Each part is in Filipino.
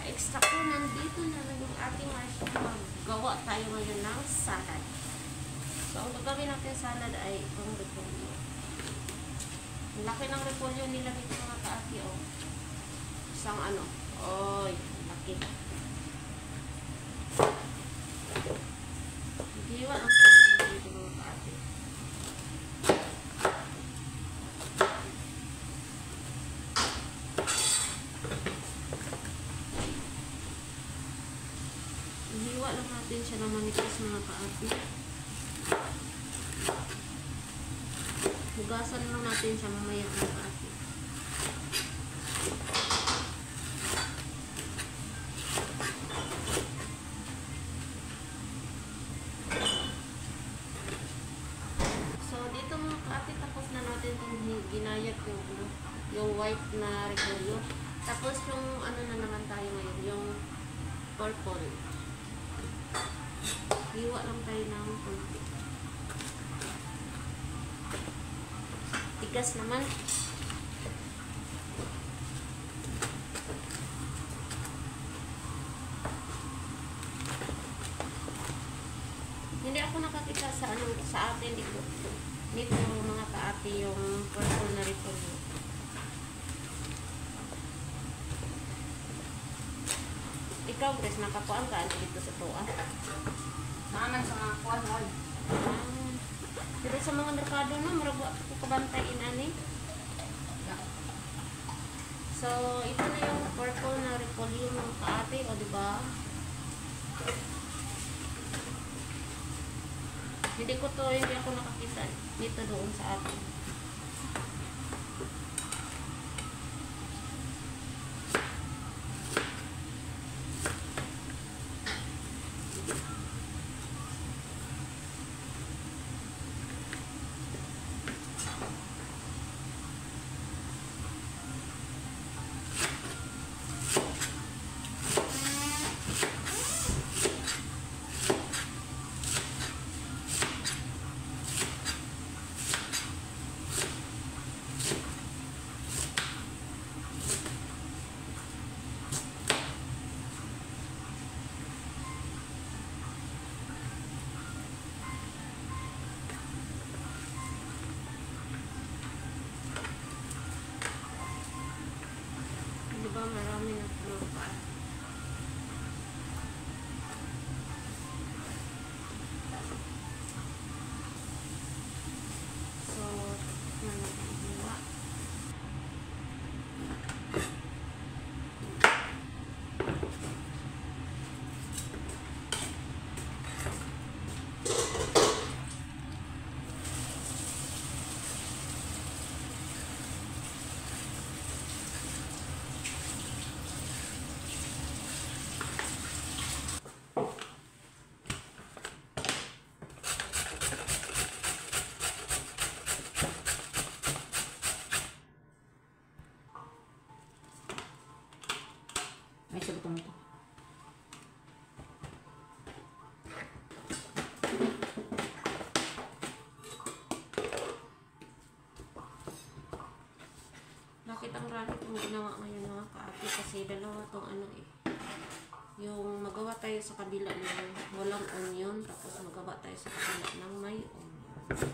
extra ko, nandito na yung ating marshmallow. Gawa tayo ngayon ng salad. So, ang gagawin natin salad ay itong repolyo. Ang laki ng repolyo nila dito mga kaati, oh. Isang ano, oy, laki. Hiwa ang repolyo dito mga kaati. Hiwa lang natin siya ng manipis mga kaati. Hugasan lang natin siya mamaya mga kaati. So dito mga kaati, tapos na natin itong ginayat yung white na repolyo. Tapos yung ano na naman tayo ngayon, yung purple. Hiwa lang tayo ng konti. Tigas naman. Hindi ako nakakita sa ano sa atin dito. Nito mga kaati yung purple na repolyo. Ikaw, Grace, nakapuan ka dito sa tuwa? Naman sa mga kuwan, wal. Pero sa mga merkado na, maragwa ko kabantayin, ani. Yeah. So, ito na yung purple na repolyo ng kaati, o diba? Hindi ako nakakita dito doon sa atin. Diba marami na punupa. So, hiwa. May sagot mo ito. Bakit ang rami itong ginawa ngayon mga kaati? Kasi dalawa itong ano eh. Yung magawa tayo sa kabila ng walang onion, tapos magawa tayo sa kabila ng may onion.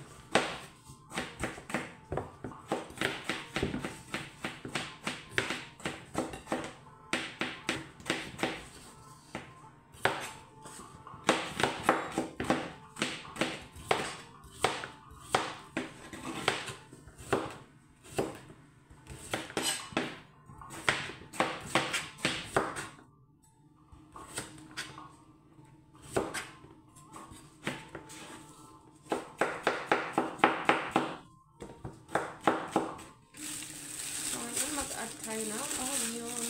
Mag-add tayo ng onion.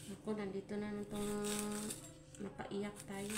Ako, nandito na itong napaiyak tayo.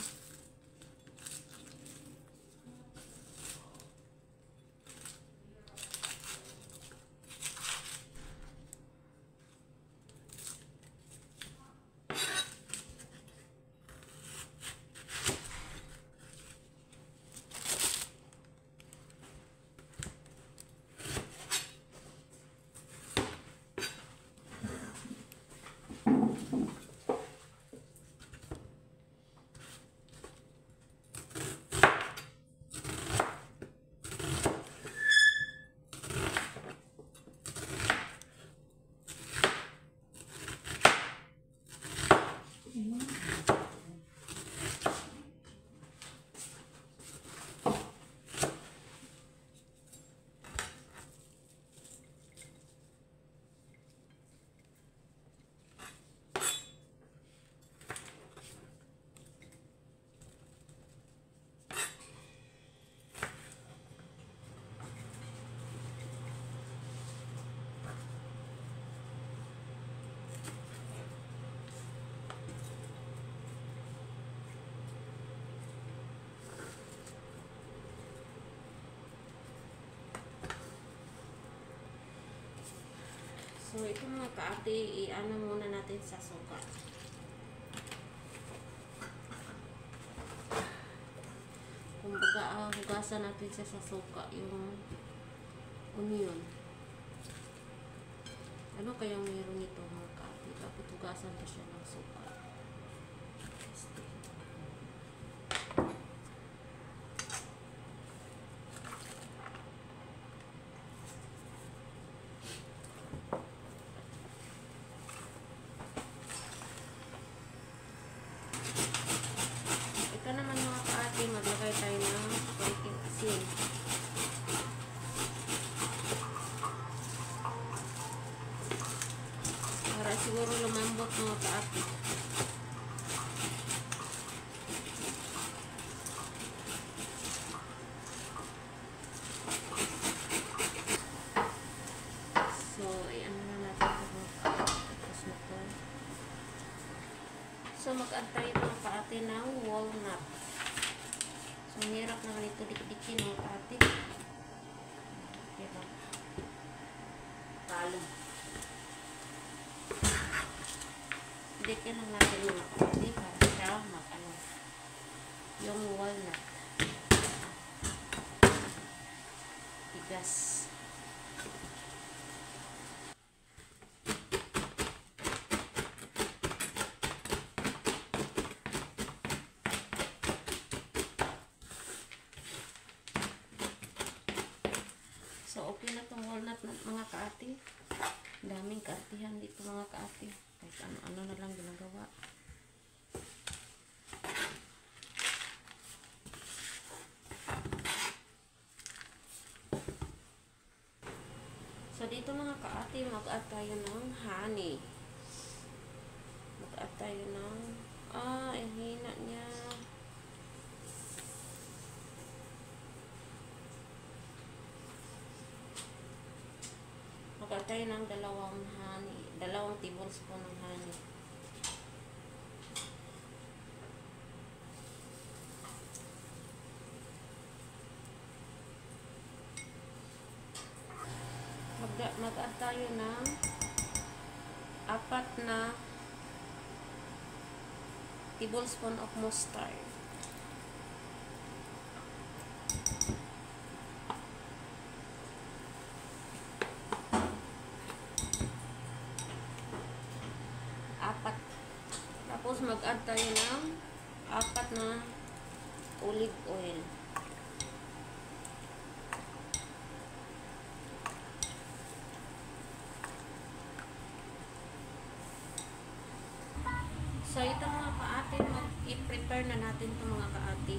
So, ito mga kaate, i-ano muna natin sa suka. Kumbaga, hugasan natin siya sa suka, yung onion. Ano kayang meron nito mga kaate? Dapat hugasan ko siya ng suka. Ito naman mga kaate, maglagay tayo ng konting asin. Para siguro lumambot mga kaate. So, i-ano na natin ito mga kaate. Tapos na ito. So, mag-add tayo mga kaate ng walnut. So, hirap naman ito dik-dikin mga kaate. Diba? Talo. Dikin lang natin mga kaate para siya mag-ano. Yung walnut. Tigas. So, okay na itong walnut mga kaate. Daming kaartihan dito mga kaate. Kahit ano-ano na lang ginagawa. So, dito mga kaate, mag-add tayo ng honey. Mag-add tayo ng, ang hina niya. Mag-add tayo ng dalawang tablespoon ng honey. Mag-add tayo ng 4 na tablespoon of mustard. Tapos mag-add tayo ng 4 na olive oil. So ito mga kaate, i-prepare na natin ito mga kaate.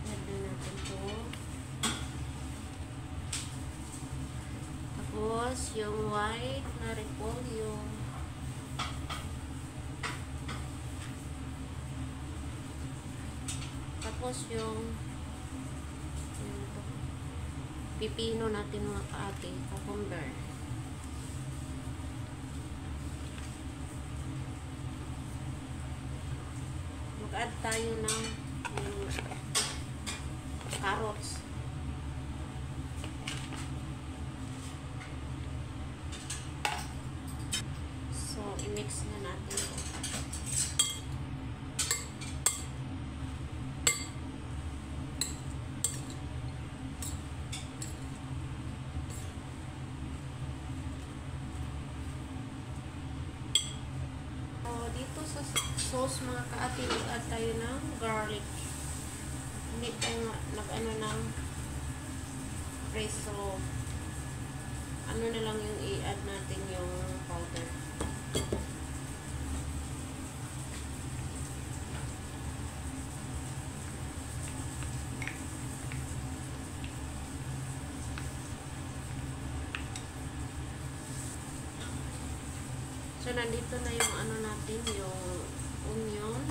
Add na natin ito. Tapos, yung white na repolyo. Tapos, yung pipino natin mga kaate, cucumber. Mag-add tayo ng carrots. So, i-mix na natin ito. Dito sa sauce mga kaati, mag-add tayo ng garlic. Hindi tayo nag-ano ng preso. Ano na lang yung i-add natin yung powder. So, nandito na yung ano natin, yung onion.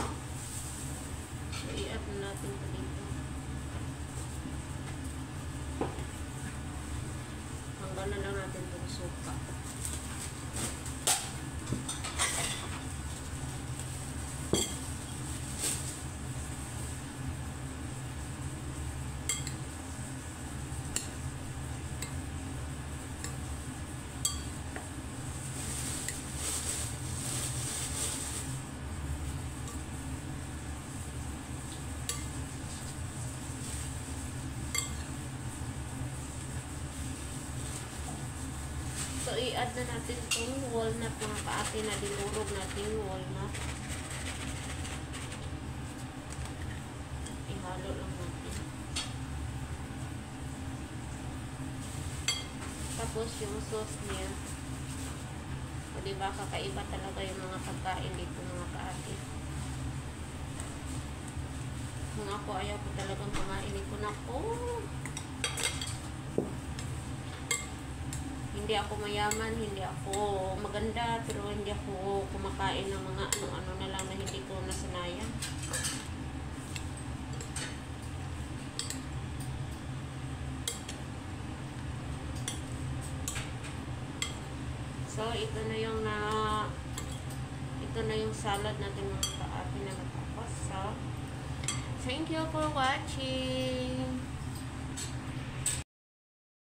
So, i-add na natin ito dito. Hanggang na lang natin itong suka. i-add na natin itong walnut mga kaate na dinurog natin walnut. Ihalo lang natin. Tapos yung sauce niya. O diba, kakaiba talaga yung mga pagkain dito mga kaate. Kung ako, ayaw ko talagang kumain ito na ko. Hindi ako mayaman, hindi ako maganda, pero hindi ako kumakain ng mga ano na lang na hindi ko nasanayan. So, ito na yung salad natin mga kaate na natapos. So, thank you for watching.